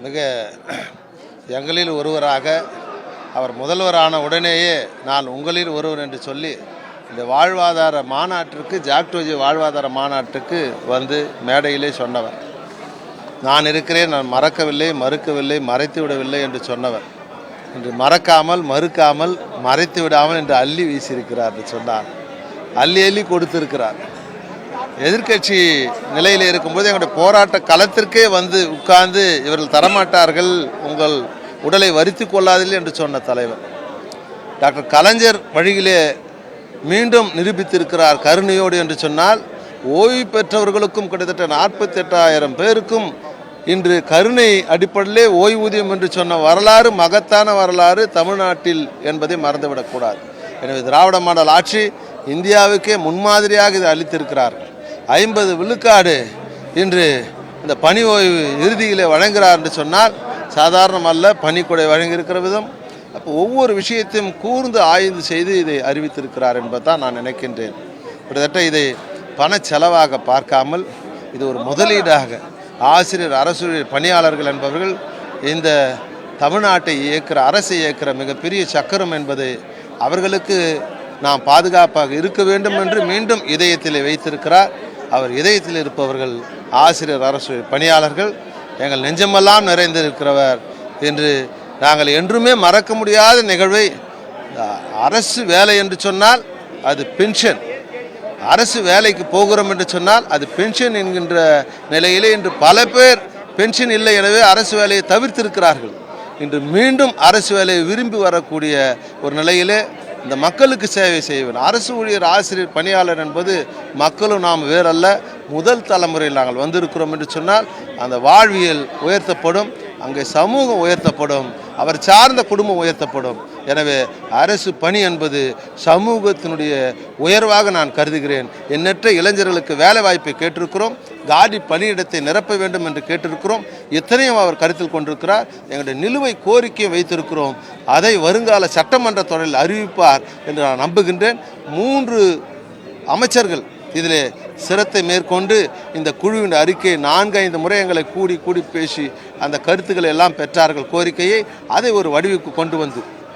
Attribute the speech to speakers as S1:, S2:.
S1: மிக எங்களில் ஒருவராக அவர் முதல்வரான உடனேயே நான் உங்களில் ஒருவர் என்று சொல்லி இந்த வாழ்வாதார மாநாட்டிற்கு ஜாக்டோஜி வாழ்வாதார மாநாட்டுக்கு வந்து மேடையிலே சொன்னவர். நான் இருக்கிறேன், நான் மறக்கவில்லை, மறுக்கவில்லை, மறைத்து விடவில்லை என்று சொன்னவர் இன்று மறக்காமல், மறுக்காமல், மறைத்து விடாமல் என்று அள்ளி வீசியிருக்கிறார் என்று சொன்னார். அள்ளி அள்ளி கொடுத்திருக்கிறார். எதிர்க்கட்சி நிலையில் இருக்கும்போது எங்களுடைய போராட்ட களத்திற்கே வந்து உட்கார்ந்து இவர்கள் தரமாட்டார்கள், உங்கள் உடலை வருத்தி கொள்ளாதீர்கள் என்று சொன்ன தலைவர் டாக்டர் கலைஞர் வழியிலே மீண்டும் நிரூபித்திருக்கிறார் கருணையோடு என்று சொன்னால், ஓய்வு பெற்றவர்களுக்கும் கிட்டத்தட்ட 48,000 பேருக்கும் இன்று கருணை அடிப்படையிலே ஓய்வூதியம் என்று சொன்ன வரலாறு மகத்தான வரலாறு தமிழ்நாட்டில் என்பதை மறந்துவிடக்கூடாது. எனவே திராவிட மாடல் ஆட்சி இந்தியாவுக்கே முன்மாதிரியாக இதை அளித்திருக்கிறார்கள். 50 விழுக்காடு இன்று இந்த பணி ஓய்வு இறுதியிலே வழங்குகிறார் என்று சொன்னால் சாதாரணமல்ல. பணிக்கொடை வழங்கியிருக்கிற விதம், அப்போ ஒவ்வொரு விஷயத்தையும் கூர்ந்து ஆய்ந்து செய்து இதை அறிவித்திருக்கிறார் என்பதுதான் நான் நினைக்கின்றேன். கிட்டத்தட்ட இதை பண செலவாக பார்க்காமல் இது ஒரு முதலீடாக ஆசிரியர், அரசு பணியாளர்கள் என்பவர்கள் இந்த தமிழ்நாட்டை இயக்கிற, அரசை இயக்கிற மிகப்பெரிய சக்கரம் என்பதை அவர்களுக்கு நாம் பாதுகாப்பாக இருக்க வேண்டும் என்று மீண்டும் இதயத்தில் வைத்திருக்கிறார். அவர் இதயத்தில் இருப்பவர்கள் ஆசிரியர், அரசு பணியாளர்கள், எங்கள் நெஞ்சமெல்லாம் நிறைந்திருக்கிறவர் என்று நாங்கள் என்றுமே மறக்க முடியாத நிகழ்வை. அரசு வேலை என்று சொன்னால் அது பென்ஷன், அரசு வேலைக்கு போகிறோம் என்று சொன்னால் அது பென்ஷன் என்கின்ற நிலையிலே இன்று பல பேர் பென்ஷன் இல்லை, எனவே அரசு வேலையை தவிர்த்திருக்கிறார்கள். இன்று மீண்டும் அரசு வேலையை விரும்பி வரக்கூடிய ஒரு நிலையிலே இந்த மக்களுக்கு சேவை செய்வேன். அரசு ஊழியர், ஆசிரியர், பணியாளர் என்பது மக்களும் நாம் வேறல்ல, முதல் தலைமுறையில் நாங்கள் வந்திருக்கிறோம் என்று சொன்னால் அந்த வாழ்வியல் உயர்த்தப்படும், அங்கே சமூகம் உயர்த்தப்படும், அவர் சார்ந்த குடும்பம் உயர்த்தப்படும். எனவே அரசு பணி என்பது சமூகத்தினுடைய உயர்வாக நான் கருதுகிறேன். எண்ணற்ற இளைஞர்களுக்கு வேலை வாய்ப்பை கேட்டிருக்கிறோம், காடி பணியிடத்தை நிரப்ப வேண்டும் என்று கேட்டிருக்கிறோம். எத்தனையும் அவர் கருத்தில் கொண்டிருக்கிறார். எங்களுடைய நிலுவை கோரிக்கையை வைத்திருக்கிறோம். அதை வருங்கால சட்டமன்ற தொடரில் அறிவிப்பார் என்று நான் நம்புகின்றேன். 3 அமைச்சர்கள் இதில் சிரத்தை மேற்கொண்டு இந்த குழுவின் அறிக்கையை 4-5 முறை எங்களை கூடி பேசி அந்த கருத்துக்களை எல்லாம் பெற்றார்கள். கோரிக்கையை அதை ஒரு வடிவுக்கு கொண்டு வந்து